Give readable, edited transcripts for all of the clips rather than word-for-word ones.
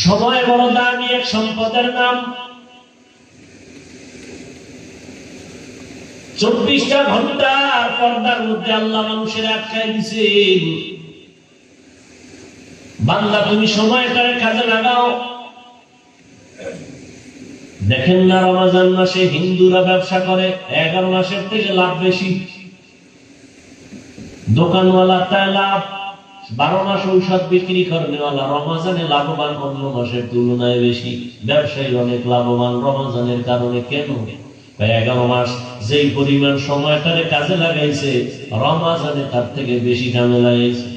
সময় বড় দামি এক সম্পদের নাম। 24টা ঘন্টা পর্দার মধ্যে আল্লাহ মানুষের আটকায় দিয়েছেন। বান্দা তুমি সময়টারে কাজে লাগাও। দেখেন না, রমজান মাসে হিন্দুরা ব্যবসা করে 11 মাসের থেকে লাভ বেশি। দোকানওয়ালা তাই লাভ, 12 মাস ঔষধ বিক্রি করেনওয়ালা রমজানে লাভবান অন্য মাসের তুলনায় বেশি। ব্যবসায়ী অনেক লাভবান রমজানের কারণে। কেন? 11 মাস যেই পরিমাণ সময়টারে কাজে লাগাইছে, রমজানে তার থেকে বেশি কাজে লাগাইছে।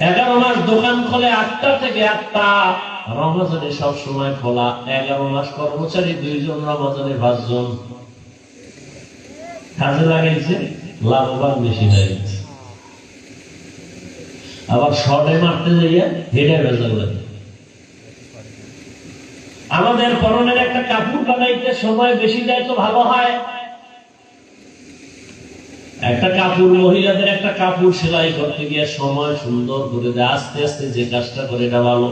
11 মাস দোকান খোলে 8টা থেকে 8টা, রমজানে সব সময় খোলা। 11 মাস কর্মচারী 2 জন, রমজানে 5 জন। কাজে লাগাইছে, লাভবান বেশি হয়ে গেছে। আবার শর্টে মারতে যাইয়া হেডে বেজাল লাগে। আমাদের পরনের একটা কাপড় বানাইতে সময় বেশি দেয় তো ভালো হয়। একটা কাপড়, মহিলাদের একটা কাপড় সেলাই করতে গিয়ে সময় সুন্দর করে দেয়, আস্তে আস্তে যে কাজটা করে এটা ভালো।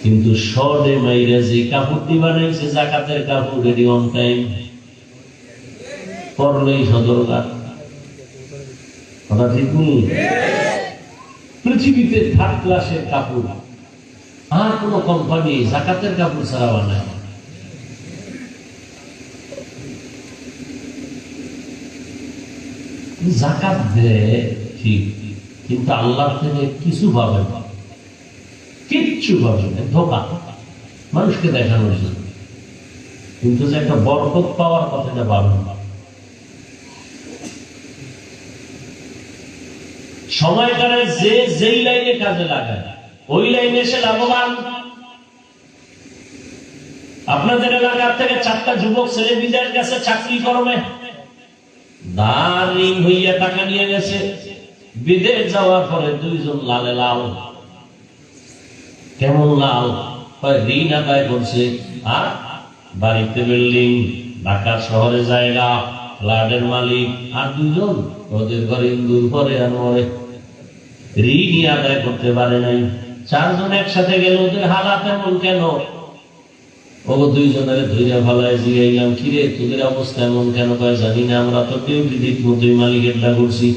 কিন্তু শর্টে মাইরা যে কাপড়টি বানাইছে জাকাতের কাপড়, এটি অন টাইম পরলেই সদরকার। কথা ঠিক নেই? পৃথিবীতে 3rd ক্লাসের কাপড় আর কোন কোম্পানি জাকাতের কাপড় ছাড়া বানায়? জাকাত দেয় ঠিক, কিন্তু আল্লাহ থেকে কিছু পাবে না, কিচ্ছু পাবে না। ধোকা, মানুষকে দেখানোর জন্য। কিন্তু যে একটা বরকত পাওয়ার কথাটা পাবে না। সময়টারে যে যেই লাইনে কাজে লাগায়, ওই লাইনে সে লাভবান। আপনাদের এলাকার থেকে 4টা যুবক ছেলে বিদেশ গেছে চাকরি করবে, দাঁড়িয়ে হইয়া টাকা নিয়ে গেছে। বিদেশ যাওয়ার পরে 2 জন লালে লাল। কেমন লাল? ঋণ আদায় করছে, আর বাড়িতে বিল্ডিং, ঢাকা শহরে জায়গা, ফ্ল্যাটের মালিক। আর 2 জন ওদের ঘরে ইন্দুর পরে আর মরে, ঋণই আদায় করতে পারে নাই। 4 জন একসাথে গেল, ওদের হালাত এমন কেন? ও 2 জনের ধৈর্য ফলায় জিগাইলাম, কিরে তোদের অবস্থা এমন কেন? কয় জানি না, আমরা তো কেউ ঠিক মতোই মালিকের ডা করছি।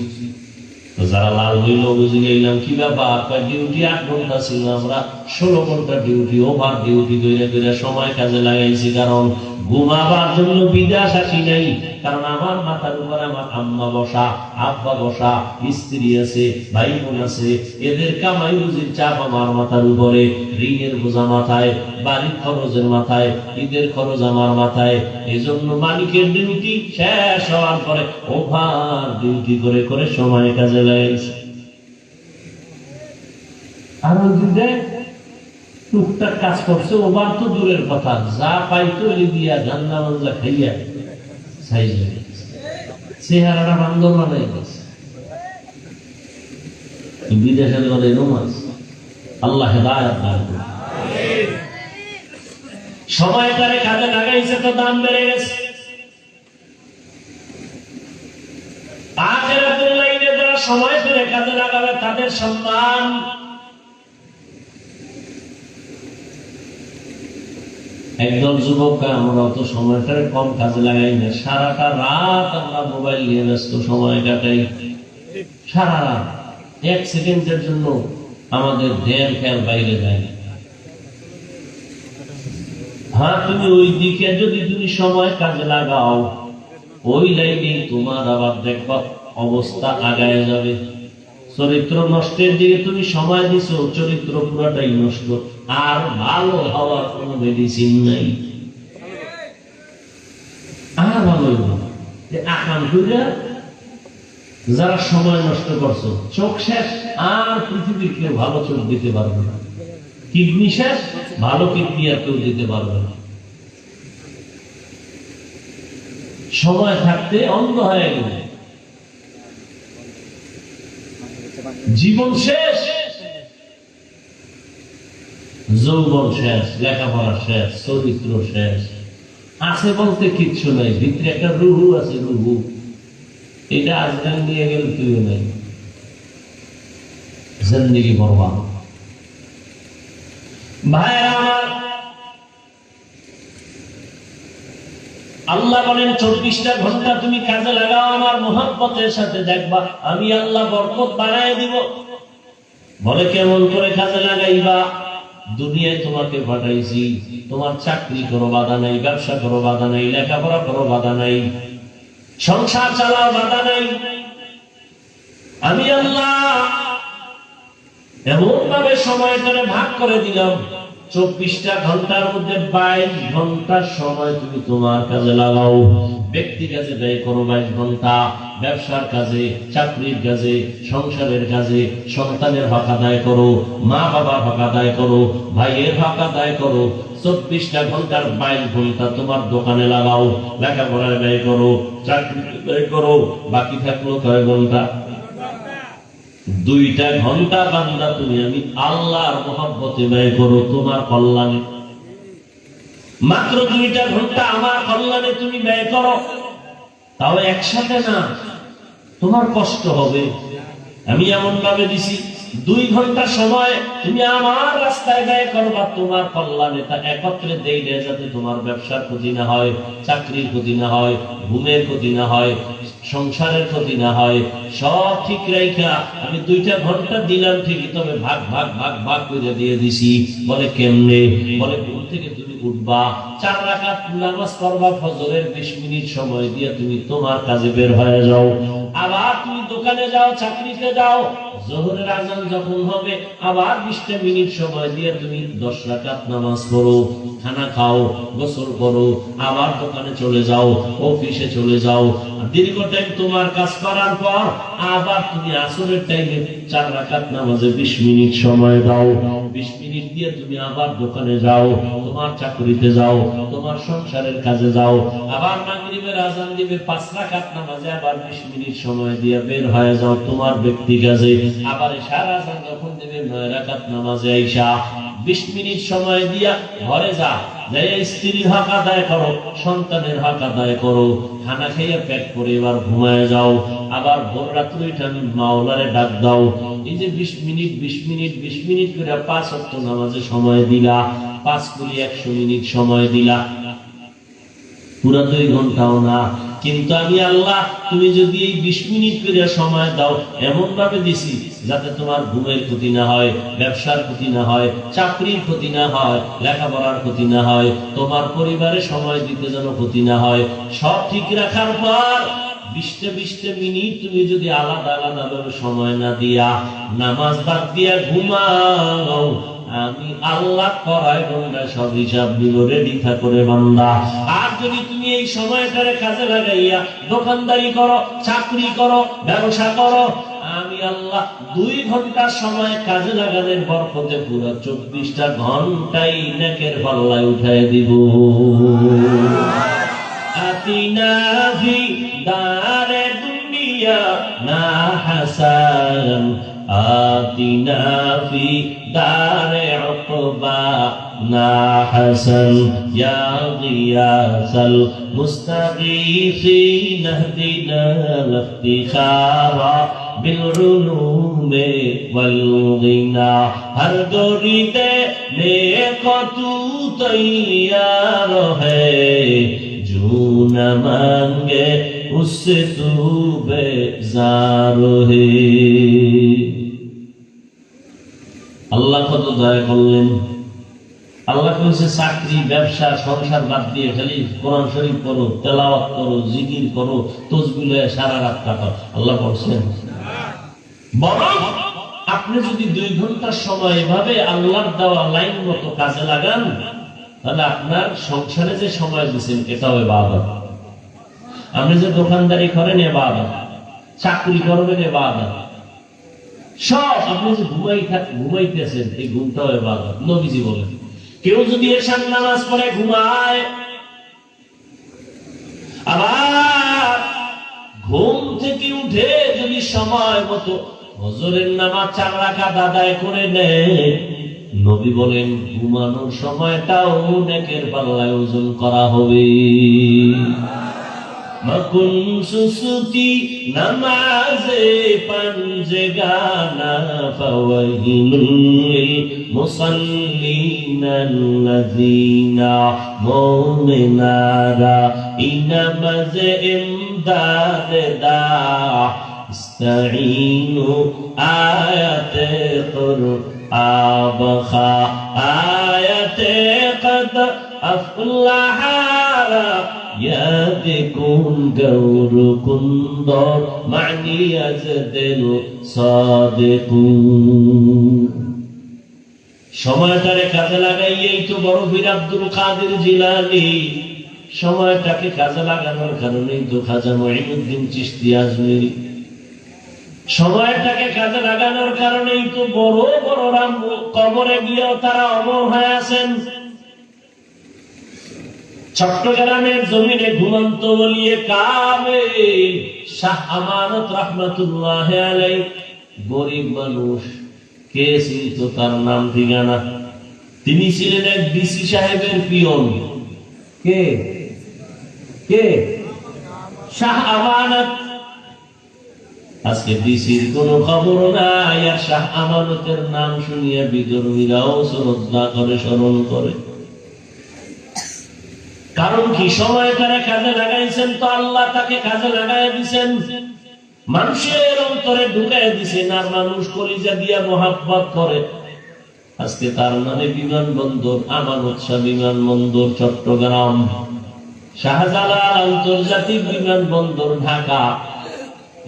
যারা লাল হইল বুঝে গেলাম, কি ব্যাপার? কয় ডিউটি 8 ঘন্টা ছিল, আমরা 16 ঘন্টা ডিউটি, ওভার ডিউটি করে সময় কাজে লাগাইছি। কারণ ঘুমাবার জন্য বিদেশ আসি নাই, কারণ আমার মাথার উপর আমার আম্মা বসা, আব্বা বসা, স্ত্রী আছে, ভাই বোন আছে, এদের কামাই রুজির চাপ আমার মাথার উপরে, ঋণের বোঝা মাথায়, বাড়ির খরচের মাথায়, ঈদের খরচ আমার মাথায়। এই জন্য মালিকের ডিউটি শেষ হওয়ার পরে ওভার ডিউটি করে করে সময় কাজে লাগাইছে। আর ওই দিকে টুকটাক কাজ করছে, ওভার তো দূরের কথা, যা পাইতো দিয়া গান্না বাংলা খাইয়া চেহারাটা বান্দর বানাই গেছে। বিদেশের গলে রোমান্স। আল্লাহ হেদায়েত দান করুন। সময়টারে কাজে লাগাইছে তো দাম বেড়ে গেছে। আখিরাতের লাইনে যারা সময় ধরে কাজে লাগাবে তাদের সম্মান। একদল যুবক, আমরা তো সময়টারে কম কাজে লাগাই না, সারাটা রাত আমরা মোবাইল নিয়ে ব্যস্ত সময় কাটাই। সারা রাত 1 সেকেন্ডের জন্য আমাদের ধ্যান খেয়াল বাইরে যায় না। হ্যাঁ, তুমি ওই দিকে যদি তুমি সময় কাজে লাগাও, ওই লাইনে তোমার আবার দেখবা অবস্থা আগায় যাবে। চরিত্র নষ্টের দিকে তুমি সময় দিছো, চরিত্র পুরাটাই নষ্ট। আর ভালো হওয়ার কোন মেডিসিন নাই। আর ভালো আকাঙ্ক্ষা যারা সময় নষ্ট করছো, চোখ শেষ, আর পৃথিবীর কেউ ভালো চোখ দিতে পারবে না। কিডনি শেষ, ভালো কিডনি আর কেউ দিতে পারবে না। সময় থাকতে অন্ধ হয়ে গেল, জীবন শেষ, যৌবন শেষ, লেখাপড়া শেষ, চরিত্র শেষ। আছে বলতে কিচ্ছু নাই, ভিতরে একটা রুহু আছে, রুহু। এটা আজকাল নিয়ে গেল তুইও নাই। জিন্দেগি বরবাদ। ভাইরা আমার, আল্লাহ বলেন 24টা ঘন্টা তুমি কাজে লাগাও আমার মুহাব্বতের সাথে, দেখবা আমি আল্লাহ বরকত বাড়ায় দিব। বলে কেমন করে কাজে লাগাইবা? দুনিয়ায় তোমাকে পাঠাইছি, তোমার চাকরি করো বাধা নাই, ব্যবসা করো বাধা নাই, লেখাপড়া করো বাধা নাই, সংসার চালাও বাধা নাই। আমি আল্লাহ এমন ভাবে সময়টারে ভাগ করে দিলাম, 24টা ঘন্টার মধ্যে 22 ঘন্টা সময় তুমি তোমার কাজে লাগাও। ব্যক্তি কাজে ব্যয় করো 22 ঘন্টা, ব্যবসার কাজে, চাকরির কাজে, সংসারের কাজে, সন্তানের হক আদায় করো, মা বাবার হক আদায় করো, ভাইয়ের হক আদায় করো। 24টা ঘন্টার 22 ঘন্টা তোমার দোকানে লাগাও, লেখাপড়ায় ব্যয় করো, চাকরিতে ব্যয় করো। বাকি থাকলো কয় ঘন্টা? 2টা ঘন্টা বান্দা তুমি আমি আল্লাহর মহব্বতে ব্যয় করো তোমার কল্যাণে। মাত্র 2টা ঘন্টা আমার কল্যাণে তুমি ব্যয় করো, তাও একসাথে না, তোমার কষ্ট হবে। আমি এমন ভাবে দিছি 2 ঘন্টা সময় তুমি আমার রাস্তায় ব্যয় করবা তোমার কল্যাণে। তা একত্রে দেই না, যাতে তোমার ব্যবসার ক্ষতি না হয়, চাকরির ক্ষতি না হয়, ঘুমের ক্ষতি না হয়, সংসারের ক্ষতি না হয়। সব ঠিক রাইখা আমি 2টা ঘন্টা দিলাম ঠিকই, তবে ভাগ ভাগ ভাগ ভাগ করে দিয়ে দিছি। বলে কেমনে? বলে ঘুম থেকে তুমি উঠবা, 4 রাকাত নামাজ পড়বা, ফজরের 20 মিনিট সময় দিয়ে তুমি তোমার কাজে বের হয়ে যাও। আবার তুমি দোকানে যাও, চাকরিতে যাও, জোহরের আজান যখন হবে আবার 20টা মিনিট সময় দিয়ে তুমি 10 রাকাত নামাজ পড়ো, খানা খাও, গোসল করো, আবার দোকানে চলে যাও, অফিসে চলে যাও। দীর্ঘ টাইম তোমার কাজ করার পর আবার তুমি আসরের টাইমে 4 রাকাত নামাজে 20 মিনিট সময় দাও। 20 মিনিট দিয়ে তুমি আবার দোকানে যাও, তোমার চাকরিতে যাও, তোমার সংসারের কাজে যাও। আবার মাগরিবের আজান দিবে, 5 রাকাত নামাজে আবার 20 মিনিট সময় দিয়ে বের হয়ে যাও তোমার ব্যক্তি কাজে। আবার এশার আজান যখন দিবে 9 রাকাত নামাজে আইসা 20 মিনিট সময় দিয়া ঘরে যা, স্ত্রীর হক আদায় করো, সন্তানের হক আদায় করো, খানা খেয়ে পেট করে এবার ঘুমায় যাও। আবার ভোর রাত্রে আমি মাওলারে ডাক দাও। এই যে 20 মিনিট 20 মিনিট 20 মিনিট করে 5 ওয়াক্ত নামাজে সময় দিলা, 5 কুড়ি 100 মিনিট সময় দিলা, পুরা 2 ঘন্টাও না। কিন্তু আমি আল্লাহ তুমি যদি এই 20 মিনিট করে সময় দাও, এমন ভাবে দিছি যাতে তোমার ঘুমের ক্ষতি না হয়, ব্যবসার ক্ষতি না হয়, চাকরির ক্ষতি না হয়, লেখাপড়ার ক্ষতি না হয়, তোমার পরিবারে সময় দিতে যেন ক্ষতি না হয়। সব ঠিক রাখার পর 20টা মিনিট তুমি যদি আলাদা আলাদা ভাবে সময় না দিয়া নামাজ বাদ দিয়া ঘুমাও, আমি আল্লাহ করায় ঘন্টা সব হিসাব দিব, রেডি থাকরে বান্দা। আর যদি তুমি এই সময়টারে কাজে লাগাইয়া দোকানদারি করো, চাকরি করো, ব্যবসা করো, আমি আল্লাহ 2 ঘন্টা সময় কাজে লাগানোর বরকতে পুরো 24টা ঘন্টাই নেকের পাল্লায় উঠায় দিব। আতিনা ফি দারে দুনিয়া না হাসান, আতিনা ফি দারে উকবা না হাসান, ইয়া গিয়াসাল মুস্তাগীসিন ইহদিনা ইফতিখারা বিলউলুমে ওয়াল গিনা। হর গরিতে নেক তু তৈয়ার হ্যায়, जो न मांगे उससे तू बेजार है। আল্লাহ কত দয়া করলেন। আল্লাহ কইছে চাকরি, ব্যবসা, সংসার বাদ দিয়ে খালি কোরআন শরীফ পড়ো, তেলাওয়াত করো, জিকির করো, তাসবিহ সারা রাত কাটাও। আল্লাহ বলছেন বরং আপনি যদি 2 ঘন্টা সময় এভাবে আল্লাহর দেওয়া লাইন মতো কাজে লাগান, তাহলে আপনার সংসারে যে সময় দিচ্ছেন এটাও ইবাদত। আপনি যে দোকানদারি করেন ইবাদত, চাকরি করবেন ইবাদত, সব আপনি যে ঘুমাইতেছেন এই ঘুমটাও ইবাদত। নবীজি বলেন কেউ যদি এশার নামাজ পড়ে ঘুমায়, আবার ঘুম থেকে উঠে যদি সময় মতো ফজরের নামাজ 4 রাকাত আদায় করে নেয়, নবী বলেন ঘুমানোর সময়টাও নেকের পাল্লায় ওজন করা হবে। মকুন সুসুতি নামাজে পঞ্জগানা ফাওয়াইলুল মুসাল্লিনাল্লাযীনা মুমিনারা ইনামাজে ইমদাদে দা ইস্তাঈনু আয়াতে কুরআবখা আয়াতে কদ আফলাহা ইয়াদিকুন গৌর কুন্দর মানি আজদিল সাদিকুন। সময়টারে কাজে লাগাইয়েই তো বড় পীর আব্দুল কাদের জিলানী, সময়টাকে কাজে লাগানোর কারণেই তো খাজা মুঈনুদ্দিন চিশতি আজমিরি, সময়টাকে কাজে লাগানোর কারণেই তো বড় বড় রাম কবরে গিয়েও তারা অমর হয়ে আছেন। চট্টগ্রামের জমিনে ঘুমন্ত বলিয়ে কাবে শাহ আমানত রহমাতুল্লাহ আলাইহি, গরিব মানুষ, কে চিনত তার নাম ঠিকানা? তিনি ছিলেন এক ডিসি সাহেবের পিয়ন। কে কে? শাহ আমানত। আজকে ডিসির কোন খবর নাই, আর শাহ আমানতের নাম শুনিয়া বিধর্মীরাও শ্রদ্ধা করে, স্মরণ করে। কারণ কি? সময় তারা কাজে লাগাইছেন তো আল্লাহ তাকে কাজে লাগাই দিছেন, মানুষের অন্তরে ঢুকাই দিছেন, আর মানুষ কলিজা দিয়া মোহাব্বত করে। আজকে তার নামে বিমানবন্দর, আমানত শাহ বিমানবন্দর চট্টগ্রাম, শাহজালাল আন্তর্জাতিক বিমানবন্দর ঢাকা।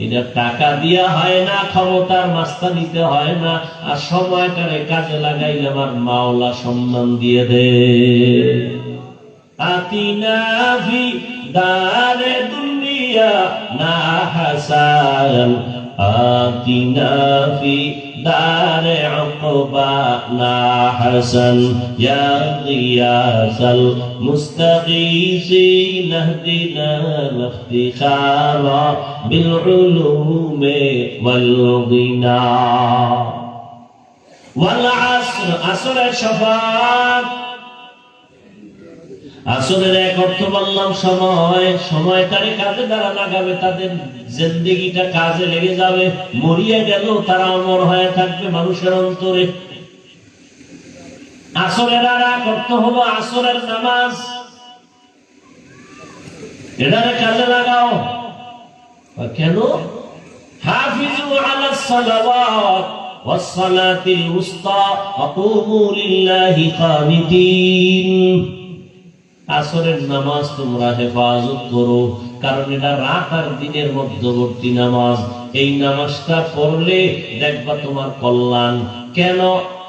এটা টাকা দিয়া হয় না, ক্ষমতার মাস্তা নিতে হয় না, আর সময়টারে কাজে লাগাইলে আমার মাওলা সম্মান দিয়ে দে। আতিনা ফি দারে দুনিয়া না হাসান, আতিনা ফি দারে উকবা না হাসান, ইয়া গিয়াসাল মুস্তাগীসিন ইহদিনা ইফতিখারা বিল উলুমি ওয়াল গিনা। ওয়াল আসর, আসরের শফাত। আসরের এক অর্থ বললাম সময়, সময়টারে কাজে দ্বারা লাগাবে, তাদের জিন্দেগিটা কাজে লেগে যাবে, মরিয়া গেল তারা অমর হয়ে থাকবে মানুষের অন্তরে। আসরের আর এক অর্থ হলো আসরের নামাজ, এটারে কাজে লাগাও। কেন? হাফিজু আলাস সালাওয়াত ওয়াস সালাতিল উসতা ওয়া কুমু লিল্লাহি কানিতিন। আসরের নামাজ তোমরা হেফাজত করো, কারণ এটা রাত আর দিনের মধ্যবর্তী নামাজ। এই নামাজটা পড়লে দেখবা তোমার কল্যাণ। কেন?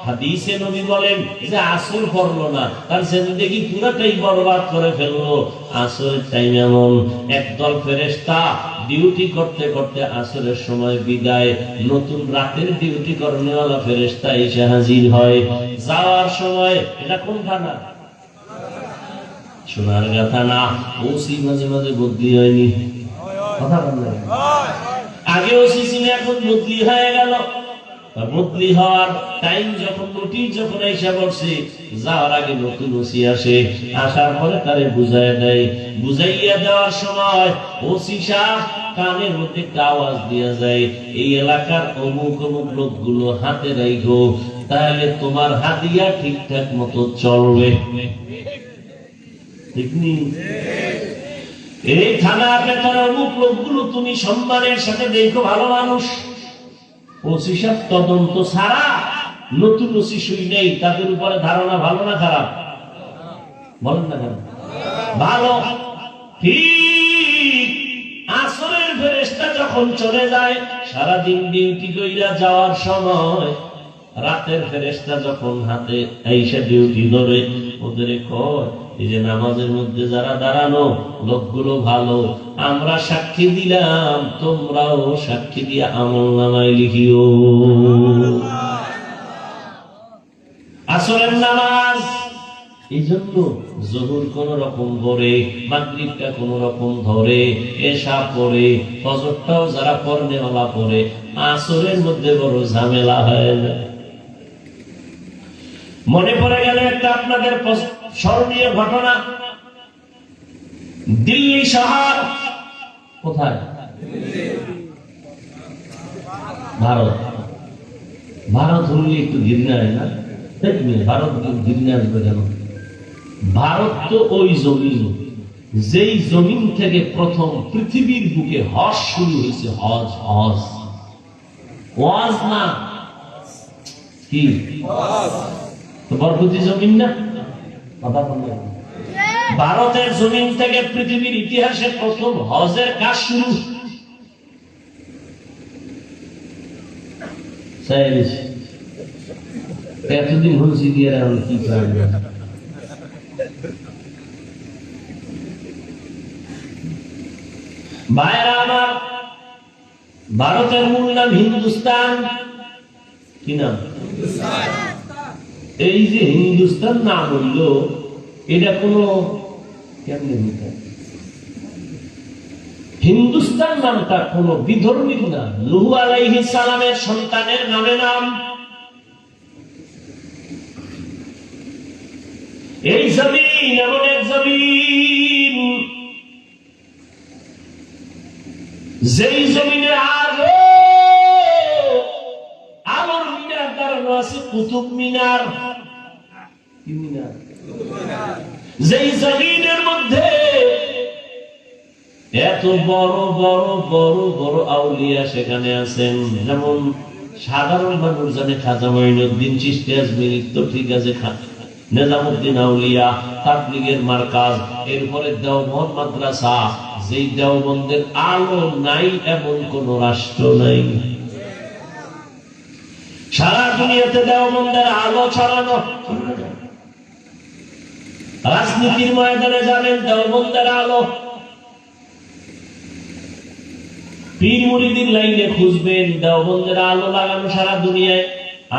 হাদিসে নবী বলেন যে আসর পড়লো না, তার জিন্দেগি পুরোটাই বরবাদ করে ফেললো। আসরের টাইম এমন, একদল ফেরেশতা ডিউটি করতে করতে আসরের সময় বিদায়, নতুন রাতের ডিউটি করনেওয়ালা ফেরেশতা এসে হাজির হয়। যাওয়ার সময়, এটা কোন থানা? সোনার গাথা না। ওসি মাঝে মাঝে বদলি হয়নি, কথা বললেন? আগে ওসি ছিল, এখন বদলি হয়ে গেল। বদলি হওয়ার টাইম যখন, নোটিশ যখন এসে পড়ছে, যাওয়ার আগে নতুন ওসি আসে, আসার পরে তারে বুঝাইয়া দেয়। বুঝাইয়া দেওয়ার সময় ওসি সাহেব কানের মধ্যে একটা আওয়াজ দিয়া যায়, এই এলাকার অমুক অমুক লোকগুলো হাতে রাখো, তাহলে তোমার হাতিয়া ঠিকঠাক মতো চলবে। এই থানার ভেতরে অমুক লোকগুলো তুমি সম্মানের সাথে দেখো, ভালো মানুষ। ওসি সাহেব তদন্ত ছাড়া নতুন ওসি শুই নেই, তাদের উপরে ধারণা ভালো না খারাপ? বলেন না কেন? ভালো। ঠিক আসরের ফেরেশতা যখন চলে যায়, সারাদিন ডিউটি কইরা যাওয়ার সময় রাতের ফেরেশতা যখন হাতে আইসা ডিউটি ধরে, ওদের কয়, এই যে নামাজের মধ্যে যারা দাঁড়ানো লোকগুলো ভালো, আমরা সাক্ষী দিলাম, তোমরাও সাক্ষী দিয়ে আমলনামায় লিখিও। আসরের নামাজ এই জন্য জোহর কোন রকম পড়ে, মাগরিবটা কোন রকম ধরে, এশা পড়ে, ফজরটাও যারা পড়নেওয়ালা পড়ে, আসরের মধ্যে বড় ঝামেলা হয় না। মনে পড়ে গেল একটা আপনাদের স্মরণীয় ঘটনা। দিল্লি শহর কোথায়? ভারত। ভারত হলে একটু ঘৃণা হয় না? ভারত ঘৃণা আসবে কেন? ভারত তো ওই জমিন, যেই জমিন থেকে প্রথম পৃথিবীর বুকে হজ শুরু হয়েছে। হজ, হজ, ওয়াজ না কি? বরকতি জমিন না? ভারতের জমিন থেকে পৃথিবীর ইতিহাসে প্রথম হজের কাজ শুরু। এতদিন হয়েছে গিয়ে কি ভাইরা আমার, ভারতের মূল নাম হিন্দুস্তান। কি নাম? এই যে হিন্দুস্তান নাম হইল, এটা কোন কেমনে? হিন্দুস্তান নামটা কোন বিধর্মীর নাম, নূহ আলাইহিস সালামের সন্তানের নামে নাম। এই জমিন এমন এক জমিন, যেই জমিনে আলো আলোর মিনার দাঁড়ানো আছে, কুতুব মিনার। কি মিনার? যেই জমিনের মধ্যে এত বড় বড় বড় বড় আউলিয়া সেখানে আছেন। যেমন সাধারণ মানুষ জানে খাজা মঈনুদ্দিন চিশতি আজমিরি, তো ঠিক আছে, নিজামুদ্দিন আউলিয়া, তাবলীগের মারকাজ, এরপরে দেওবন্দ মাদ্রাসা। যেই দেওবন্দের আলো নাই এমন কোন রাষ্ট্র নাই। সারা দুনিয়াতে দেওবন্দের আলো ছড়ানো। রাজনীতির ময়দানে জানেন দেওবন্দের আলো। পীর মুরিদির লাইনে খুঁজবেন, দেওবন্দের আলো লাগানো সারা দুনিয়ায়।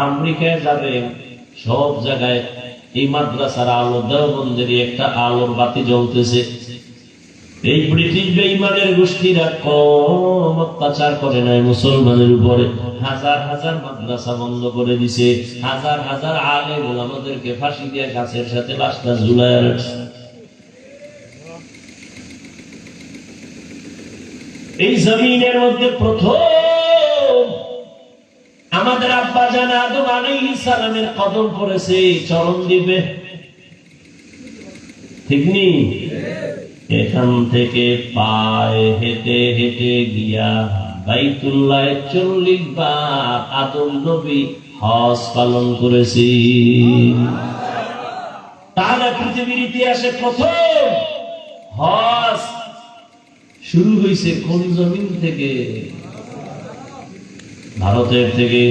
আমেরিকায় যাবেন, সব জায়গায় এই মাদ্রাসার আলো, দেওবন্দের একটা আলোর বাতি জ্বলতেছে। এই ব্রিটিশ বেঈমানের গোষ্ঠীরা কম অত্যাচার করে নাই মুসলমানের উপরে। হাজার হাজার মাদ্রাসা বন্ধ করে দিছে, হাজার হাজার আলেম ওলামাদেরকে ফাঁসি দিয়ে গাছের সাথে লাশটা ঝুলায় রাখছে। এই জমিনের মধ্যে প্রথম আমাদের আব্বা জান আদম আলাইহিস সালামের কদম পড়েছে চরণ দ্বীপে। ঠিক নেই? এখান থেকে পায়ে হেঁটে হেঁটে গিয়া বাইতুল্লাহ 40 বার আদম নবী হজ পালন করেছি। তাহলে পৃথিবীর ইতিহাসে প্রথম হজ শুরু হয়েছে কোন জমিন থেকে? ভারতের থেকে।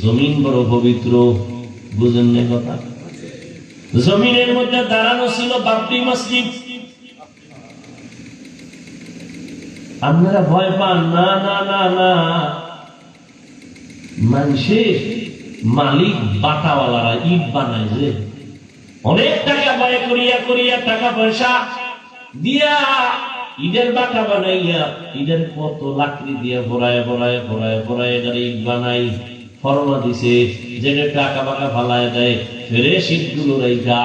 জমিন বড় পবিত্র, বুঝেন না কথা? জমিনের মধ্যে দাঁড়ানো ছিল বাবরি মসজিদ। আপনারা ভয় পান না? না না না, মানুষের মালিক বাটাওয়ালারা ইট বানায়, যে অনেক টাকা ব্যয় করিয়া করিয়া টাকা পয়সা দিয়া ঈদের বাটা বানাইয়া, ঈদের কত লাকড়ি দিয়ে ভরায় ভরায় ভরায় ভরায় ইট বানাই। ফরমা দিছে যেটা টাকা বাঁকা ফালায় দেয়, ফেরে শীতগুলো রাইখা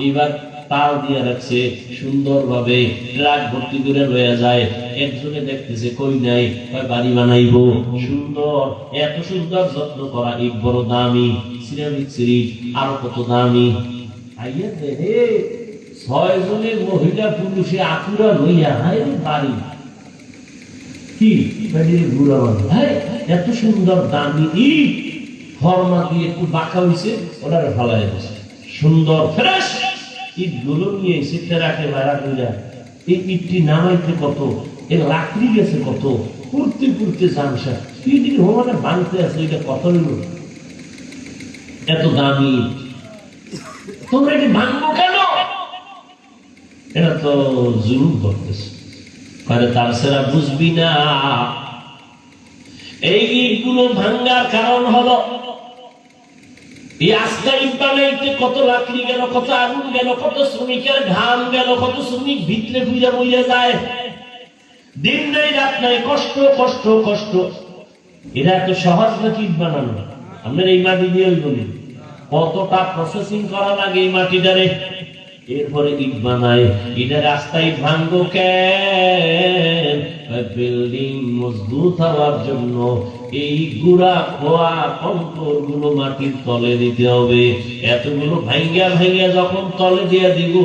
এবার তাল দিয়ে রাখছে সুন্দর ভাবে, ট্রাক ভর্তি করে লইয়া যায়। একজনে দেখতেছে কই নাই, বাড়ি বানাইবো সুন্দর। এত সুন্দর যত্ন করা ইট, বড় দামি সিরামিক সিরিজ, আরো কত দামি। আইয়া দেখে 6 জনের মহিলা পুরুষে আকুরা লইয়া বাড়ি কি ঘুরা বানায়। হ্যাঁ, এত সুন্দর দামি ইট, ফর্মা দিয়ে একটু বাঁকা হয়েছে, ওটারে ফালাই দিচ্ছে। সুন্দর ফ্রেশ ইট গুলো নিয়ে এসে ট্রাকে ভাড়া করে। এই ইটটি নামাইতে কত, এর লাকড়ি গেছে কত, করতে করতে জানসা ইটির হোমানে ভাঙতে আছে, এটা কত নিল? এত দামি ইট, তোমরা এটি ভাঙবো কেন? এটা তো জুলুম করতেছে। তার সেরা বুঝবি না, এই ইটগুলো ভাঙ্গার কারণ হলো এই আস্তা ইট বানাইতে কত লাকড়ি গেল, কত আগুন গেল, কত শ্রমিকের ঘাম গেল, কত শ্রমিক ভিতরে বুঝা বুঝা যায়। দিন নাই রাত নাই, কষ্ট কষ্ট কষ্ট। এটা এত সহজ না ইট বানানো। আপনার এই মাটি দিয়ে বলি কতটা প্রসেসিং করা লাগে এই মাটিটারে। এরপরে ইট বানায়, ইটের রাস্তায় ভাঙ্গো কেন? বিল্ডিং মজবুত হওয়ার জন্য এই গুড়া খোয়া কঙ্কর গুলো মাটির তলে দিতে হবে। এতগুলো ভাঙ্গা ভাঙ্গা যখন তলে দিয়ে দিব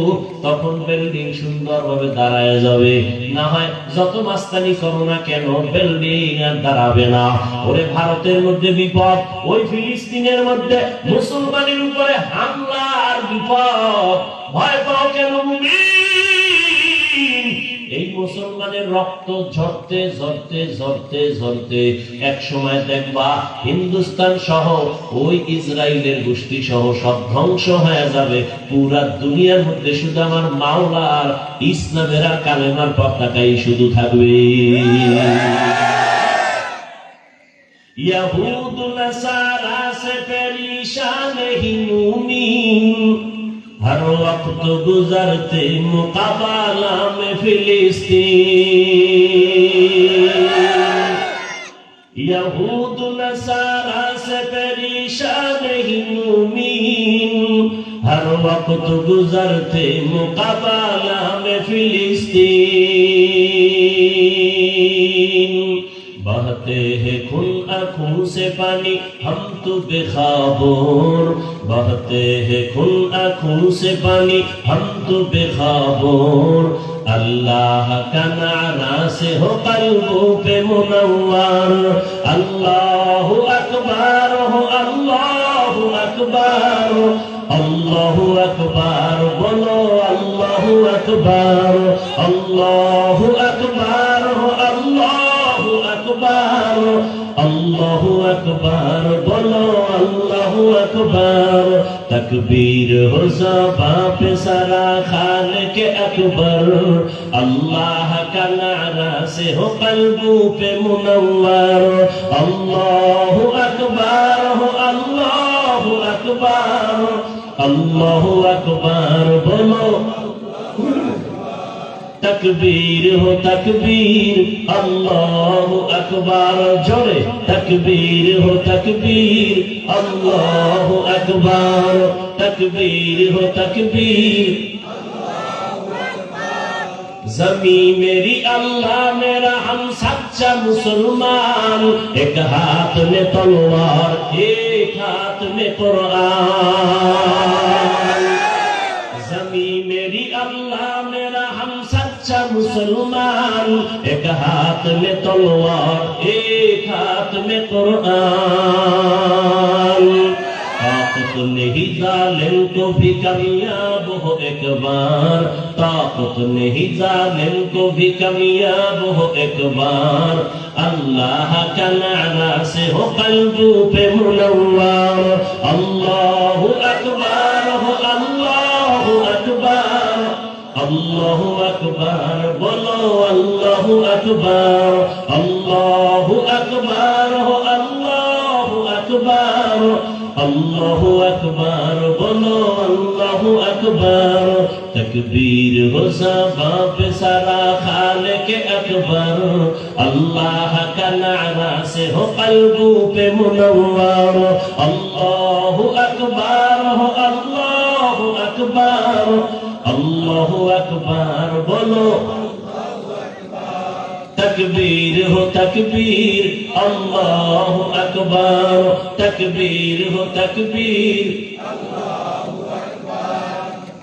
তখন বিল্ডিং সুন্দরভাবে দাঁড়ায় যাবে। না হয় যত মাস্তানি করো না কেন বিল্ডিং আর দাঁড়াবে না। ওরে ভারতের মধ্যে বিপদ, ওই ফিলিস্তিনের মধ্যে মুসলমানের উপরে হামলা আর বিপদ, ভয় পাও কেন মুমিন? এই মুসলমানের রক্ত ঝরতে ঝরতে ঝরতে ঝরতে এক সময় দেখবা হিন্দুস্তান সহ ওই ইসরায়েলের গোষ্ঠী সহ সব ধ্বংস হয়ে যাবে। পুরা দুনিয়ার মধ্যে শুধু আমার মাওলার ইসলামের আর কালেমার পতাকাই শুধু থাকবে। यहूद नसारा से परेशान ही मुमीन, हर वक्त गुजरते मुकाबला में फिलिस्तीन। यहूद नसारा से परेशान ही मुमीन, हर वक्त गुजरते मुकाबला में फिलिस्तीन। बहते हैं खून आंखों से पानी हम तो बेखबर, बहते हैं खून आंखों से पानी हम तो बेखबर। अल्लाह का नारा से हो कल्बों पे मुनव्वर, अल्लाहु अकबर हो अल्लाहु अकबर, अल्लाहु अकबर बोलो अल्लाहु अकबर, अल्लाहु अकबर हो अल्लाहु अकबर, अल्लाहु अकबर बोलो अल्लाहु अकबर। तकबीर हो ज़बां पे सारा खालिक अकबर, अल्लाह का नारा से हो कल्बों पे मुनव्वर। अल्लाहु अकबर हो अल्लाहु अकबर, अल्लाहु अकबर बोलो। तकबीर हो तकबीर, अल्लाहु अकबर जोरे। तकबीर हो तकबीर, अल्लाहु अकबर। तकबीर हो तकबीर, ज़मीं मेरी अल्लाह मेरा हम सच्चा मुसलमान, एक हाथ में तलवार एक हाथ में कुरान। ज़मीं मेरी अल्लाह मेरा हम सच्चा मुसलमान, एक हाथ में तलवार एक हाथ में कुरान। ताकत नहीं जालिम को भी कामयाब हो एक बार, ताकत नहीं जालिम को भी कामयाब हो एक बार। अल्लाह का नारा से हो कल्बों पे मुनव्वर, अल्लाहु अकबर हो अल्लाहु अकबर, अल्लाहु अकबर बोलो अल्लाहु अकबर, अल्लाहु अकबर हो अल्लाहु अकबर, अल्लाहु अकबर बोलो अल्लाहु अकबर। तकबीर हो ज़बां पे सारा खालिक अकबर, अल्लाह का नारा से हो कल्बों पे मुनव्वर। अल्लाहु अकबर हो अल्लाहु अकबर, अल्लाहु अकबर बोलो। तकबीर हो तकबीर, अल्लाहु अकबर। तकबीर हो तकबीर,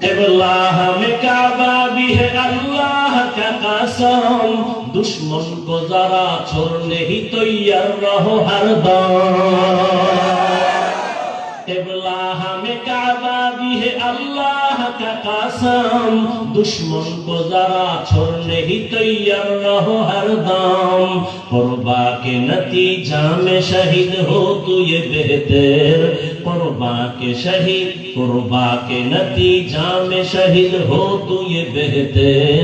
क़िबला में काबा भी है अल्लाह का कसम, दुश्मन को जरा छोड़ने ही तैयार रहो हरदम। क़िबला में काबा भी है अल्लाह का कसम, दुश्मन को जरा छोड़ने ही तैयार रहो हरदम। कुर्बा के नतीजा में शहीद हो तू ये बेहतर, कुर्बा के शहीद, कुर्बा के नतीजा में शहीद हो तू ये बेहतर।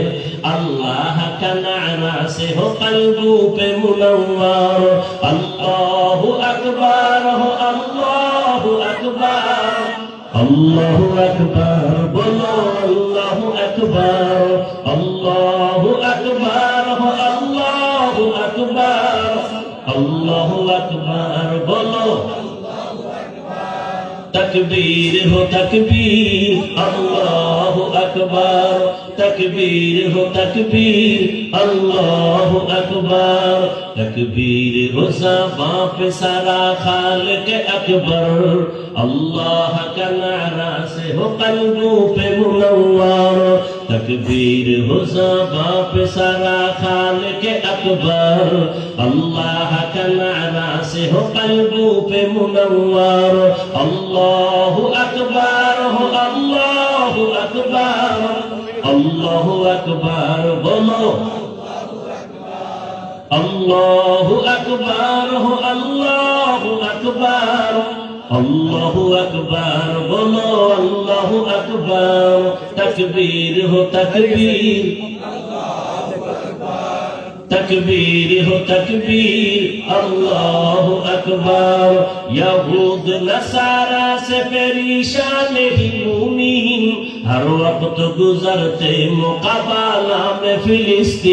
अल्लाह का नारा से हो कल्बों पे मुनव्वर, अल्लाहु अकबर हो अल्लाहु अकबर, अल्लाहु अकबर बोलो अल्लाहु अकबर, अल्लाहु अकबर हो अल्लाहु अकबर, अल्लाहु अकबर बोलो। तकबीर हो तकबीर अल्लाह अकबर तकबीर हो तकबीर अल्लाह अकबर तकबीर हो ज़बां पे सारा खालिक अकबर अल्लाह का नारा से हो कल्बों पे मुनव्वर तकबीर हो ज़बां पे सारा खालिक अकबर अल्लाह का नारा से हो कल्बों पे मुनव्वर अल्लाहु अकबर हो अल्लाहु अकबर अल्लाहु अकबर बोलो अल्लाहु अकबर हो अल्लाहु अकबर अल्लाहु अकबर बोलो अल्लाहु अकबर तकबीर हो तकबीर तकबीर हो तकबीर अल्लाहु अकबर यहूद नसारा से परेशान ही मुमीन हर वक्त गुजरते मुकाबला में फिलिस्तीन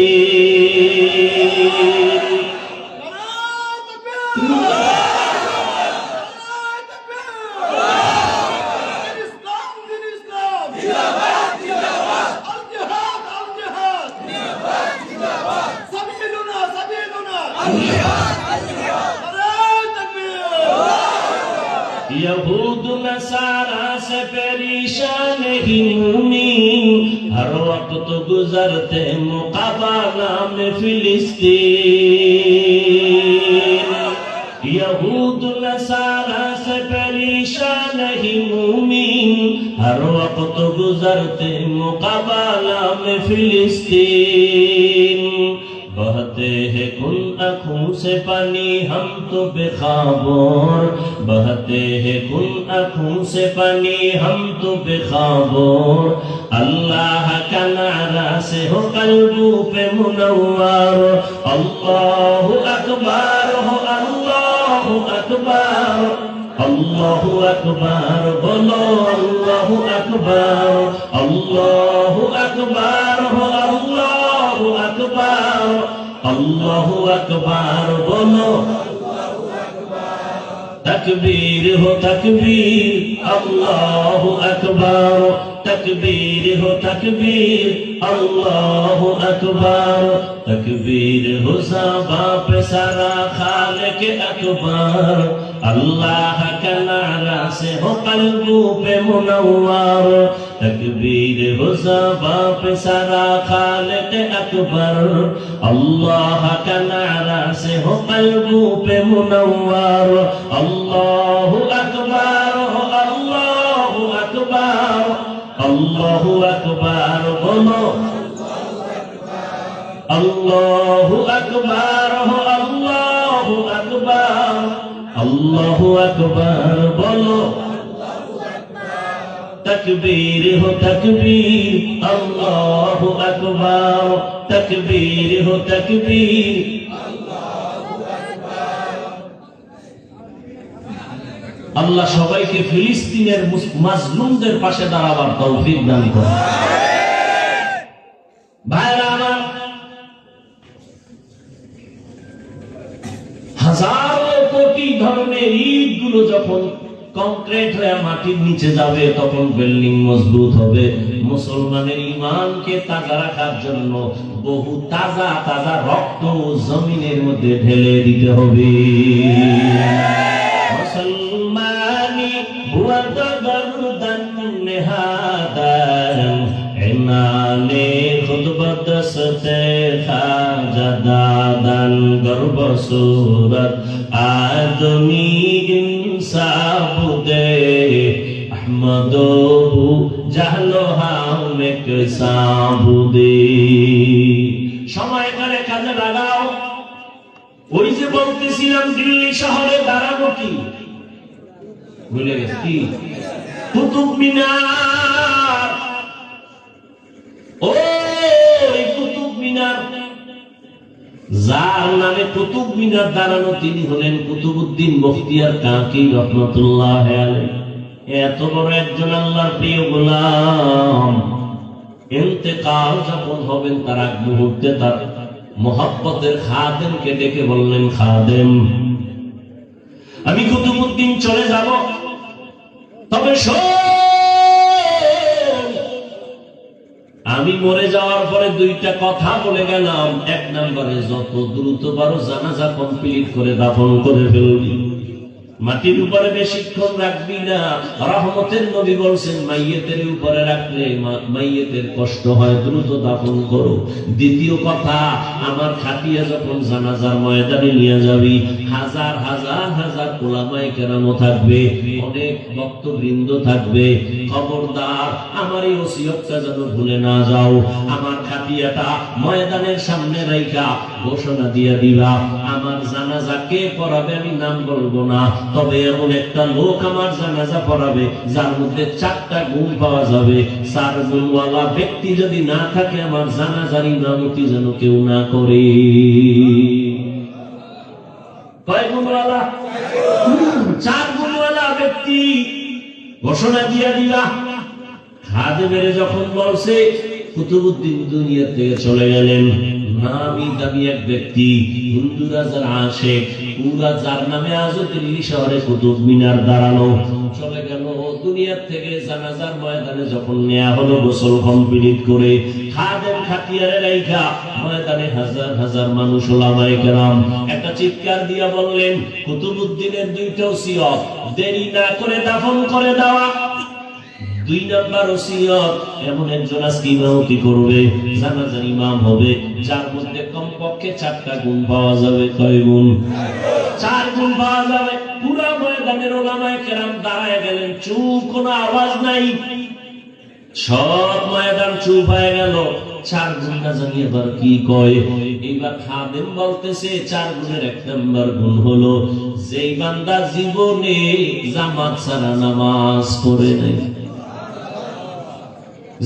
यहूद नसारा से परेशान ही मुमीन हर वक्त गुजरते मुकाबला में फिलिस्तीन यहूद नसारा से परेशान ही मुमीन हर वक्त गुजरते मुकाबला में फिलिस्तीन बहते हैं कुल आँखों से पानी हम तो बेखाबोर बहते हैं कुल आँखों से पानी हम तो बेखाबोर अल्लाह का नारा से हो कल्बों पे मुनव्वर अल्लाहु अकबर हो अल्लाहु अकबर अल्लाहु अकबर बोलो अल्लाहु अकबर अल्लाहु अकबर हो अल्लाहु अकबर अल्लाहु अकबर बोलो तकबीर हो तकबीर अल्लाहु अकबर तकबीर हो तकबीर अल्लाहु अकबर तकबीर हो ज़बां पे सारा खालिक अकबर अल्लाह का नारा से हो कल्बों पे मुनव्वर तकबीर हो ज़बां पे सारा खालिक अकबर अल्लाह का नारा से हो कल्बों पे मुनव्वर अल्लाहु अकबर हो अल्लाहु अकबर अल्लाहु अकबर बोलो अल्लाहु अकबर हो अल्लाहु अकबर अल्लाहु अकबर बोलो तकबीर हो तकबीर अल्लाहु अकबर तकबीर हो तकबीर আল্লাহ সবাইকে ফিলিস্তিনের মাজলুমদের পাশে দাঁড়াবার তৌফিক দান করুন। ভাইরা আমার, হাজারো কোটি ধরনের ইটগুলো যখন কংক্রিট হয়ে মাটির নিচে যাবে তখন বিল্ডিং মজবুত হবে। মুসলমানের ঈমানকে তাজা রাখার জন্য বহু তাজা তাজা রক্ত জমিনের মধ্যে ঢেলে দিতে হবে। মুসলমানি হুয়া গর্দান নেহাদান ইনানে খুতবত সতে খাজাদান গর্ব সুরত আদমি ইনসাফ দে আহমদো জাহলো হামে কসাবুদে। সময় করে কাজে লাগাও। ওই যে বলতেছিলাম দিল্লি শহরে দাঁড়াবো কি ভুলে গেছি কি কুতুব মিনার। ওই কুতুব মিনার যার নামে কুতুব মিনার দাঁড়ানো তিনি হলেন কুতুবউদ্দিন বখতিয়ার কাকি রহমাতুল্লাহ আলাইহি। এত বড় একজন আল্লাহর প্রিয় গোলাম ইন্তেকাল যখন হবেন তার আগ মুহূর্তে তার মোহাব্বতের খাদেমকে ডেকে বললেন, খাদেম আমি কুতুবউদ্দিন চলে যাব, তবে আমি মরে যাওয়ার পরে দুইটা কথা বলে গেলাম। এক নম্বরে যত দ্রুত পারো জানাজা কমপ্লিট করে দাফন করে ফেলবি, মাটির উপরে বেশিক্ষণ রাখবি না। রহমতের নবী বলছেন মাইয়েতের উপরে রাখলে মাইয়েতের কষ্ট হয়, দ্রুত দাফন করো। দ্বিতীয় কথা, আমার খাটিয়া যখন জানাজার ময়দানে নিয়ে যাবি, হাজার হাজার হাজার ওলামায়ে কেরামও থাকবে, অনেক ভক্তবৃন্দ থাকবে। খবরদার আমার এই ওসিয়তটা যেন ভুলে না যাও। আমার খাটিয়াটা ময়দানের সামনে রাইখা ঘোষণা দিয়ে দিবা, আমার জানাজা কে পড়াবে আমি নাম বলবো না, তবে এমন একটা লোক আমার জানাজা পড়াবে যার মধ্যে 4টা গুণ পাওয়া যাবে। 4 গুণওয়ালা ব্যক্তি যদি না থাকে আমার জানাজার ইমামতি যেন কেউ না করে। কয় গুণওয়ালা? 4 গুণওয়ালা ব্যক্তি ঘোষণা দিয়ে দিলা। খাদেমের যখন বলছে কুতুবউদ্দিন দুনিয়া থেকে চলে গেলেন, নামি দামি এক ব্যক্তি, হিন্দু রাজার আশেক, পুরা যার নামে আজও দিল্লি শহরে কুতুব মিনার দাঁড়ানো, চলে গেল দুনিয়া থেকে। জানাজার ময়দানে যখন নেওয়া হলো গোসল কমপ্লিট করে, খাদেম খাটিয়ারে রাইখা ময়দানে হাজার হাজার মানুষ ওলামায়ে কেরাম একটা চিৎকার দিয়া বললেন, কুতুবউদ্দিনের 2টা ওসিয়ত দেরি না করে দাফন করে দেওয়া। 2 নাম্বার ওসিয়ত, এমন একজন আজকে ইমামতি করবে, জানাজার ইমাম হবে, যার মধ্যে কমপক্ষে 4টা গুণ পাওয়া যাবে। কয় গুণ? 4 গুণ পাওয়া যাবে। পুরা ময়দানের ওলামায়ে কেরাম দাঁড়ায় গেলেন, চুপ, কোনো আওয়াজ নাই, সব ময়দান চুপ হয়ে গেল। 4 গুণ না জানি এবার কি কয়। এইবার খাদেম বলতেছে 4 গুণের 1 নাম্বার গুণ হলো, যেই বান্দা জীবনে জামাত ছাড়া নামাজ পড়ে নাই,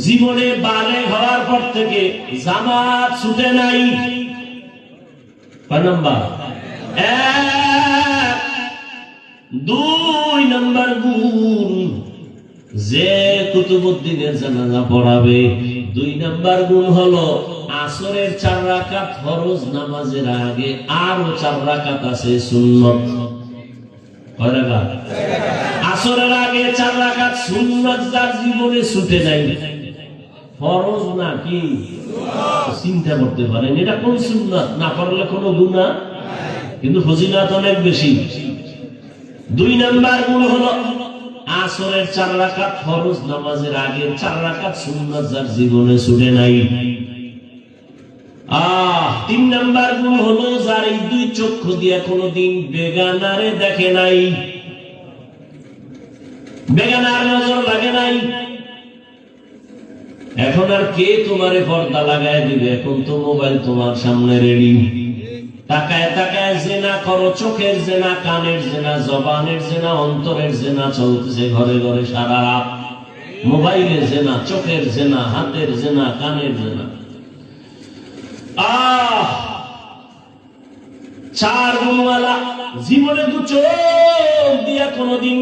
জীবনে বালেগ হওয়ার পর থেকে জামাত ছুটে নাই। কয় নাম্বার? 1। 2 নাম্বার গুণ, যে কুতুবউদ্দিনের জানাজা পড়াবে, 2 নাম্বার গুণ হলো আসরের 4 রাকাত ফরজ নামাজের আগে আরো 4 রাকাত আছে সুন্নত। কয় রাকাত? আসরের আগে 4 রাকাত সুন্নত, যার জীবনে ছুটে নাই। ফরজ না কি চিন্তা করতে পারেন, এটা কোন সুন্নাত? না পড়লে কোনো গুনাহ, কিন্তু ফজিলত অনেক বেশি। 2 নাম্বার গুণ হলো আসরের 4 রাকাত ফরজ নামাজের আগে 4 রাকাত সুন্নাত, যার জীবনে ছুটে নাই। 3 নাম্বার গুণ হলো যার এই 2 চক্ষু দিয়ে কোনোদিন বেগানারে দেখে নাই, বেগানার নজর লাগে নাই। এখন আর কে তোমারে পর্দা লাগায় দিবে? এখন তো মোবাইল তোমার সামনে রেডি। তাকায় তাকায় জেনা করো, চোখের জেনা, কানের জেনা, জবানের জেনা, অন্তরের জেনা চলতেছে ঘরে ঘরে সারা রাত। মোবাইলের জেনা, চোখের জেনা, হাতের জেনা, কানের জেনা। 4 গুণওয়ালা জীবনে 2 চোখ দিয়া কোনদিন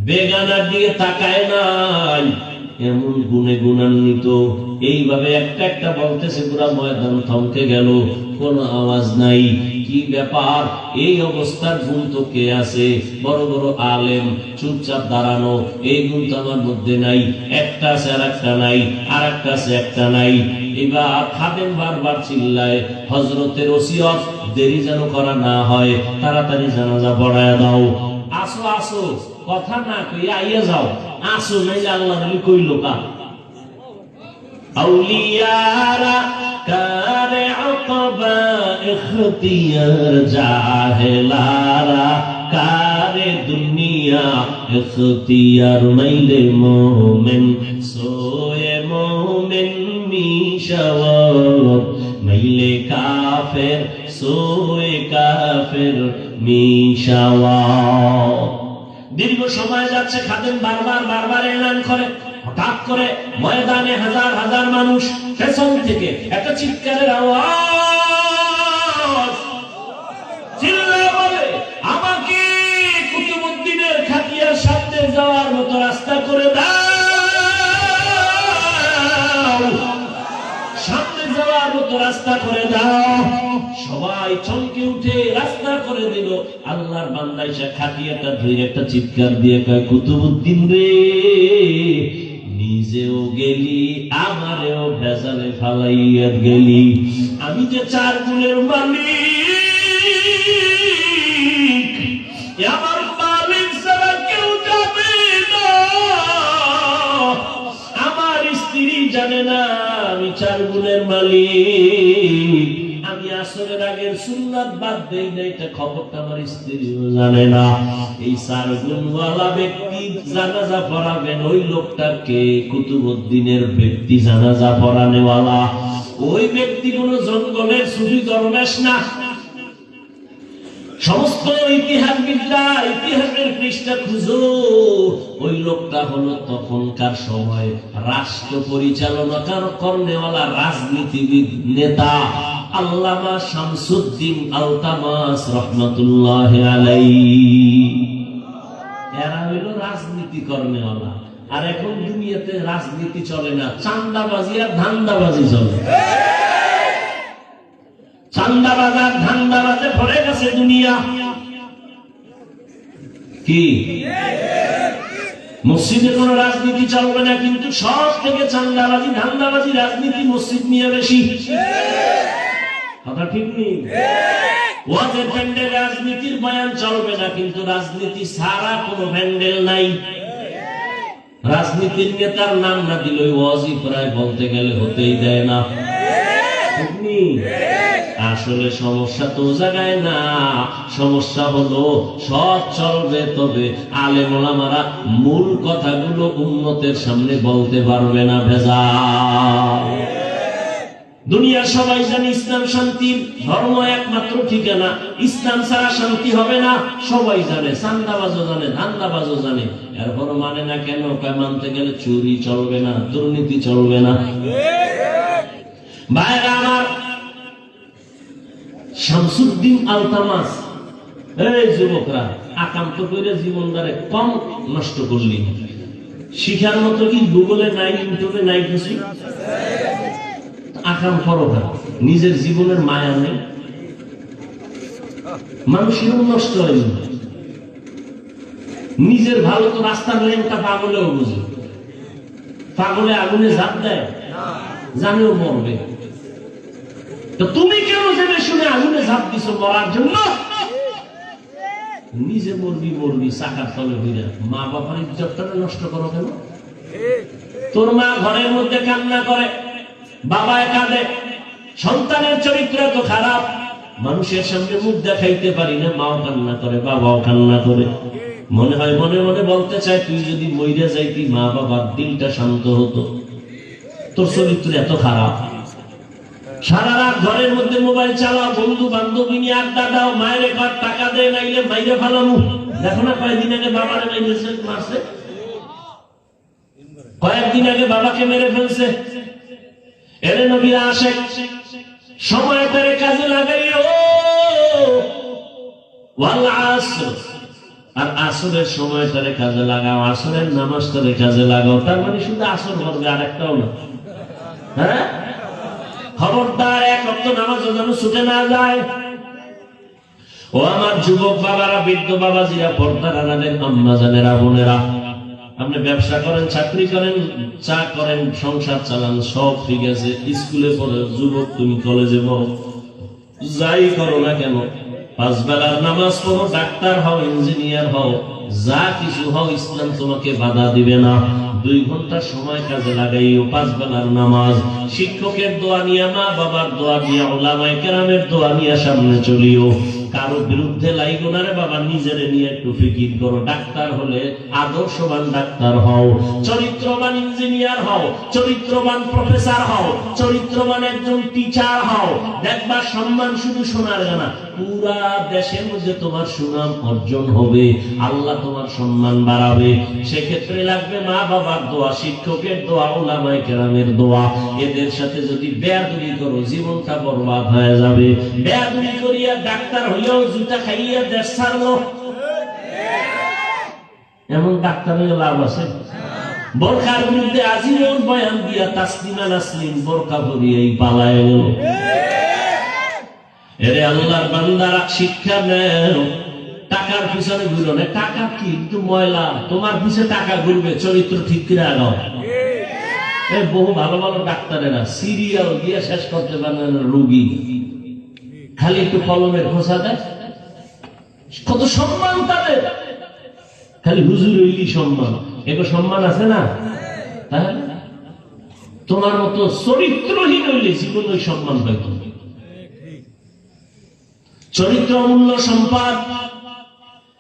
বেগানার দিকে তাকায় নাই, এমন গুণে গুণান্বিত। এইভাবে একটা একটা বলতেছে, পুরা ময়দান থমকে গেল, কোনো আওয়াজ নাই। কি ব্যাপার? এই অবস্থার গুণ তো কে আছে? বড় বড় আলেম চুপচাপ দাঁড়ানো, এই গুণ তো আমার মধ্যে নাই। একটা আছে আর একটা নাই, আর একটা আছে একটা নাই। এবার খাদেম বারবার চিল্লায়, হযরতের ওসিয়ত দেরি যেন করা না হয়, তাড়াতাড়ি জানাজা পড়ায় দাও। আসো আসো, কথা না কইয়া আইয়া যাও, আসো, নাইলে আল্লাহ নবী কইল কা আউলিয়ারা কারে আকবা ইখতিয়ার, জাহেলারা কারে দুনিয়া ইখতিয়ার। মাইলে মোমেন সোয়ে মোমেন মিশাওয়াত, মাইলে কাফের সোয়ে কাফের মিশাওয়াত। দীর্ঘ সময় যাচ্ছে, খাদেম বারবার বারবার এলান করে। হঠাৎ করে ময়দানে হাজার হাজার মানুষ, পেছন থেকে একটা চিৎকারের আওয়াজ, চিল্লায় বলে, আমাকে কুতুবউদ্দিনের খাটিয়ার সামনে যাওয়ার মতো রাস্তা করে দাও, সামনে যাওয়ার মতো রাস্তা করে দাও। সবাই সবাই চমকে উঠে রাস্তা করে দিল। আল্লাহর বান্দা এসে খাটিয়াটা ধরে একটা চিৎকার দিয়ে কয়, কুতুবউদ্দিন রে, নিজেও গেলি আমারেও ভেজালে ফালাইয়া গেলি। আমি যে 4 গুণের মালিক, আমার মালিক ছাড়া কেউ যাবে না। আমার স্ত্রী জানে না আমি 4 গুণের মালিক। আমি আসরের আগের সুন্নাত বাদ দেই না, এটা খবরটা আমার স্ত্রীও জানে না। এই 4 গুণওয়ালা ব্যক্তি জানাজা পড়াবেন, ওই লোকটাকে কুতুবউদ্দিনের ব্যক্তি জানাজা পড়ানেওয়ালা। ওই ব্যক্তি কোন জঙ্গলের সুফি দরবেশ না। সমস্ত ইতিহাসবিদরা ইতিহাসের পৃষ্ঠা খুঁজো, ওই লোকটা হলো তখনকার সময় রাষ্ট্র পরিচালনা করেওয়ালা রাজনীতিবিদ নেতা আল্লামা শামসুদ্দিন আলতামাস রহমাতুল্লাহ আলাইহি। এরা হলো রাজনীতি করেওয়ালা। আর এখন দুনিয়াতে রাজনীতি চলে না, চান্দাবাজি আর ধান্দাবাজি চলে। চান্দাবাজার ধান্দাবাজে ভরে গেছে দুনিয়া। কি মসজিদে কোন রাজনীতি চলবে না, কিন্তু সব থেকে চান্দাবাজি ধান্দাবাজি রাজনীতি মসজিদ নিয়ে বেশি। কথা ঠিক নেই? ওয়াজের প্যান্ডেল রাজনীতির বয়ান চলবে না, কিন্তু রাজনীতি ছাড়া কোনো প্যান্ডেল নাই। রাজনীতির নেতার নাম না দিলে ওয়াজই প্রায় বলতে গেলে হতেই দেয় না। আসলে সমস্যা তো জায়গায় না, সমস্যা হলো সব চলবে, তবে আলেম ওলামারা মূল কথাগুলো উম্মতের সামনে বলতে পারবে না। ভেজাল। দুনিয়ার সবাই জানে ইসলাম শান্তির ধর্ম, একমাত্র ঠিকানা। ইসলাম ছাড়া শান্তি হবে না, সবাই জানে। চান্দাবাজও জানে, ধান্দাবাজও জানে, এরপর মানে না কেন? মানতে গেলে চুরি চলবে না, দুর্নীতি চলবে না। ভাইরা আমার, শামসুদ্দিন আলতামাস, এই যুবকরা আকান্ত করে জীবনদারে কম নষ্ট করলি। শিখার মতো কি গুগলে নাই, ইউটিউবে নাই কিছু? আকাম করো না, নিজের জীবনের মায়া নেই। মানুষের নষ্ট হয়নি, নিজের ভালো তো রাস্তার লেনটা পাগলেও বুঝে। পাগলে আগুনে ঝাঁপ দেয়, জানেও মরবে। তো তুমি কেন জেনে শুনে আগুনে ঝাঁপ দিছো মরার জন্য? নিজে মরবি মরবি চাকার তলে হইয়া, মা বাবার ইজ্জতটা নষ্ট করো কেন? তোর মা ঘরের মধ্যে কান্না করে, বাবায় কাঁদে, সন্তানের চরিত্র তো খারাপ, মানুষের সামনে মুখ দেখাইতে পারি না, মাও কান্না করে, বাবাও কান্না করে। মনে হয় মনে মনে বলতে চায়, তুই যদি মইরে যাইতি মা বাবার দিলটা শান্ত হতো। তোর চরিত্র এত খারাপ। সারা রাত ঘরের মধ্যে মোবাইল চালাও, বন্ধু বান্ধবী নিয়ে আড্ডা দাও, মায়ের একবার টাকা দেয়, নাইলে মাইরে ফালামু। দেখো না কয়েকদিন আগে বাবারে মারছে, কয়েকদিন আগে বাবাকে মেরে ফেলছে। এরে নবী আশেক, সময়টারে কাজে লাগাইও। ওয়াল আসর, আর আসরের সময়টারে কাজে লাগাও, আসরের নামাজটারে কাজে লাগাও। তার মানে শুধু আসর করবে, আর একটাও না। হ্যাঁ, খবরদার এক ওয়াক্ত নামাজ যেন ছুটে না যায়। ও আমার যুবক বাবারা, বৃদ্ধ বাবাজিরা, পর্দার আড়ালের আম্মা জানেরা, বোনেরা, আপনি ব্যবসা করেন, চাকরি করেন, চা করেন, সংসার চালান, সব ঠিক আছে। স্কুলে পড়ে যুবক, তুমি কলেজে পড়ো, যাই করো না কেন, 5 বেলার নামাজ পড়ো, ডাক্তার হও, ইঞ্জিনিয়ার হও, যা কিছু হও, ইসলাম তোমাকে বাধা দিবে না। 2 ঘন্টা সময় কাজে লাগাইও, 5 বেলার নামাজ, শিক্ষকের দোয়া নিয়ে, মা বাবার দোয়া নিয়ে, উলামায়ে কেরামের দোয়া নিয়ে সামনে চলিও। কারো বিরুদ্ধে লাইগো না রে বাবা, নিজেরে নিয়ে একটু ফিকির করো। ডাক্তার হলে আদর্শবান ডাক্তার হও, চরিত্রবান ইঞ্জিনিয়ার হও, চরিত্রবান প্রফেসর হও, চরিত্রবান একজন টিচার হও। দেখবা সম্মান শুধু শোনার না, পুরা দেশের মধ্যে তোমার সুনাম অর্জন হবে, আল্লাহ তোমার সম্মান বাড়াবে। সেক্ষেত্রে লাগবে মা বাবার দোয়া, শিক্ষকের দোয়া, উলামায়ে কেরামের দোয়া। এদের সাথে যদি বেয়াদবি করো, জীবনটা বরবাদ হয়ে যাবে। বেয়াদবি করিয়া ডাক্তার হইয়াও জুতা খাইয়া দেশ ছাড়লো, এমন ডাক্তারের লাভ আছে? বোরকার বিরুদ্ধে আজীবন বয়ান দিয়া তাসলিমা নাসলিম বোরকা পরিয়াই পালায় গেল। এরে আল্লাহর বান্দারা শিক্ষা নেও, টাকার পিছনে ঘুরো না। টাকা কি কিন্তু ময়লা, তোমার পিছনে টাকা ঘুরবে, চরিত্র ঠিক করে আগাও। বহু ভালো ভালো ডাক্তারেরা সিরিয়াল দিয়ে শেষ করতে পারে না রোগী, খালি একটু কলমের খোঁচা দেয়, কত সম্মান তাদের, খালি হুজুর হইলি সম্মান। এগো সম্মান আছে না? তাহলে তোমার মতো চরিত্রহীন হইলে জীবন ওই সম্মান হয়তো। চরিত্র অমূল্য সম্পদ।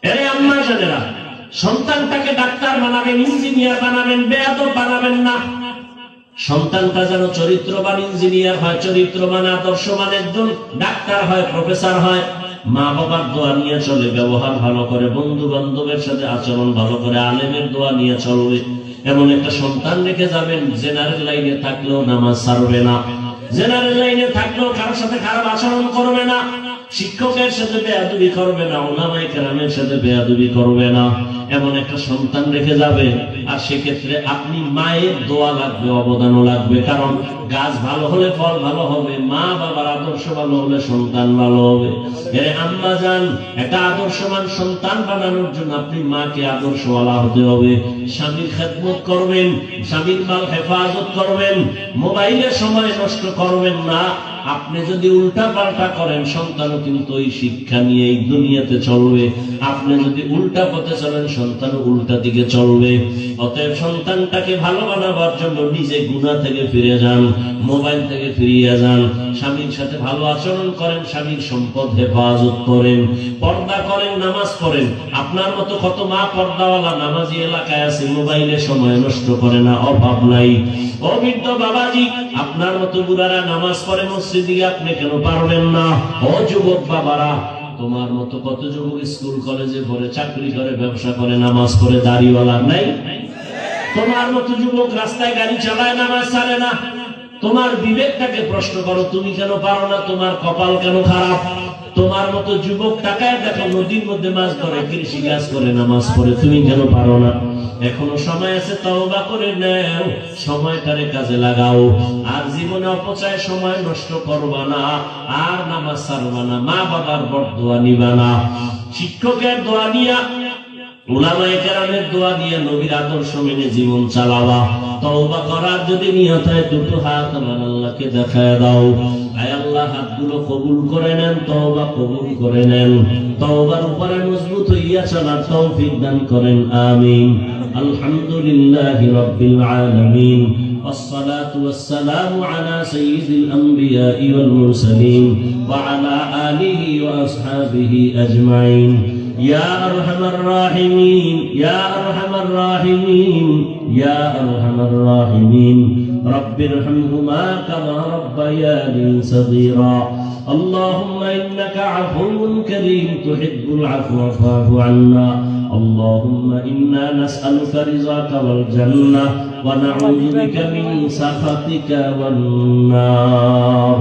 এরে আম্মা জানেরা, সন্তানটাকে ডাক্তার বানাবেন, ইঞ্জিনিয়ার বানাবেন, বেয়াদব বানাবেন না। সন্তানটা যেন চরিত্রবান ইঞ্জিনিয়ার হয়, চরিত্রবান আদর্শবান একজন ডাক্তার হয়, প্রফেসর হয়। মা বাবার দোয়া নিয়ে চলে, ব্যবহার ভালো করে, বন্ধু বান্ধবের সাথে আচরণ ভালো করে, আলেমের দোয়া নিয়ে চলবে। এমন একটা সন্তান রেখে যাবেন, জেনারেল লাইনে থাকলেও নামাজ ছাড়বে না, জেনারেল লাইনে থাকলেও কারোর সাথে খারাপ আচরণ করবে না, শিক্ষকের সাথে বেয়াদবি করবে না, উলামায়ে কেরামের সাথে বেয়াদবি করবে না। এমন একটা সন্তান রেখে যাবে। আর সেক্ষেত্রে আপনি মায়ের দোয়া লাগবে, অবদানও লাগবে। কারণ গাছ ভালো হলে ফল ভালো হবে, মা বাবার আদর্শ ভালো হলে সন্তান ভালো হবে। এর আম্মা জান, একটা আদর্শবান সন্তান বানানোর জন্য আপনি মাকে আদর্শওয়ালা হতে হবে। স্বামীর খেদমত করবেন, স্বামীর মাল হেফাজত করবেন, মোবাইলে সময় নষ্ট করবেন না। আপনি যদি উল্টা পাল্টা করেন, সন্তানও কিন্তু ওই শিক্ষা নিয়ে এই দুনিয়াতে চলবে। আপনি যদি উল্টা পথে চলেন, সন্তানও উল্টা দিকে চলবে। অতএব সন্তানটাকে ভালো বানাবার জন্য নিজে গুনাহ থেকে ফিরে যান, মোবাইল থেকে ফিরিয়ে যান, স্বামীর সাথে ভালো আচরণ করেন, স্বামীর সম্পদ হেফাজত করেন, পর্দা করেন, নামাজ পড়েন। আপনার মতো কত মা পর্দাওয়ালা নামাজি এলাকায় আছে, মোবাইলে সময় নষ্ট করে না, অভাব নাই। ও বৃদ্ধ বাবাজি, আপনার মতো বুড়ারা নামাজ পড়ে মসজিদে, আপনি কেন পারবেন না? ও যুবক বাবারা, তোমার মতো কত যুবক স্কুল কলেজে পড়ে, চাকরি করে, ব্যবসা করে, নামাজ পড়ে, দাড়িওয়ালা নাই? তোমার মতো যুবক রাস্তায় গাড়ি চালায়, নামাজ ছাড়ে না। তোমার বিবেকটাকে প্রশ্ন করো, তুমি কেন পারো না? তোমার কপাল কেন খারাপ? তোমার মতো যুবক টাকায় দেখো নদীর মধ্যে মাছ ধরে, কৃষি কাজ করে, নামাজ পড়ে, তুমি কেন পারো না? এখনো সময় আছে, তওবা করে নাও, সময়টারে কাজে লাগাও। আর জীবনে অপচয় সময় নষ্ট করবা না, আর নামাজ ছাড়বা না, মা বাবার বরদোয়া নিবা না, শিক্ষকের দোয়া নিয়া, উলামায়ে কেরামের দোয়া নিয়ে, নবীর আদর্শ মেনে জীবন চালাবা। তওবা করার যদি নিয়ত হয়, দুটো হাত আমার আল্লাহকে দেখায় দাও। আয় আল্লাহ, হাতগুলো কবুল করে নেন, তওবা কবুল করে নেন, তওবার উপরে মজবুত হইয়া চলার তৌফিক দান করেন, আমিন। আলহামদুলিল্লাহি রাব্বিল আলামিন, والصلاة والسلام على سيد الأنبياء والمرسلين وعلى آله وأصحابه أجمعين. يا أرحم الراحمين، يا أرحم الراحمين، يا أرحم الراحمين، رب ارحمهما كما ربياني صغيرا. اللهم إنك عفو كريم تحب العفو فاعف عنا. اللهم إنا نسألك رضاك والجنة ونعوذ بك من سخطك والنار.